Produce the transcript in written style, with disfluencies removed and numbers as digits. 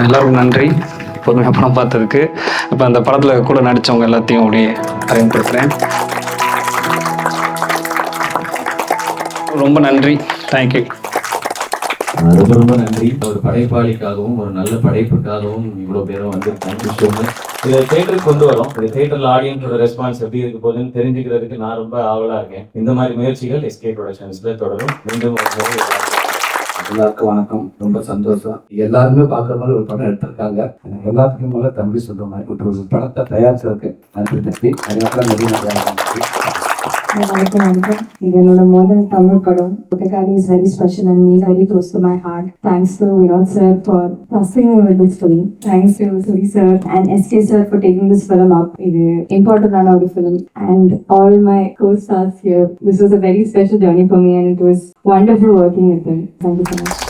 எல்லாருக்கும் நன்றி பொறுமையாக படம் பார்த்ததுக்கு. இப்போ அந்த படத்தில் கூட நடித்தவங்க எல்லாத்தையும் அப்படியே அறிமுகப்படுத்துகிறேன். ரொம்ப நன்றி, தேங்க்யூ. ரொம்ப ரொம்ப நன்றி. ஒரு படைப்பாளிக்காகவும் ஒரு நல்ல படைப்புக்காகவும் இவ்வளோ பேரும் வந்து தேங்க்யூ. இதை தேட்டருக்கு கொண்டு வரோம். இந்த தேட்டரில் ஆடியன்ஸோட ரெஸ்பான்ஸ் எப்படி இருக்க போகுதுன்னு தெரிஞ்சுக்கிறதுக்கு நான் ரொம்ப ஆவலாக இருக்கேன். இந்த மாதிரி முயற்சிகள் எஸ்கே ப்ரொடக்ஷன்ஸில் தொடரும். மீண்டும் எல்லாருக்கும் வணக்கம். ரொம்ப சந்தோஷம். எல்லாருமே பார்க்குற மாதிரி ஒரு படம் எடுத்திருக்காங்க. எல்லாத்துக்கும் மேலே தம்பி சொல்ற மாதிரி ஒரு படத்தை தயாரிச்சதுக்கு நன்றி தம்பி. அதுக்கப்புறம் நிறைய வணக்கம். இது என்னோட முதல் தமிழ் படம். Putakali is very special and me very close to my heart. Thanks to Viraj sir for trusting me with this film. Thanks to Suri sir and SK sir for taking this film up. இது important ஆன ஒரு film and all my co-stars here. This was a very special journey for me and it was wonderful working with them. Thank you so much.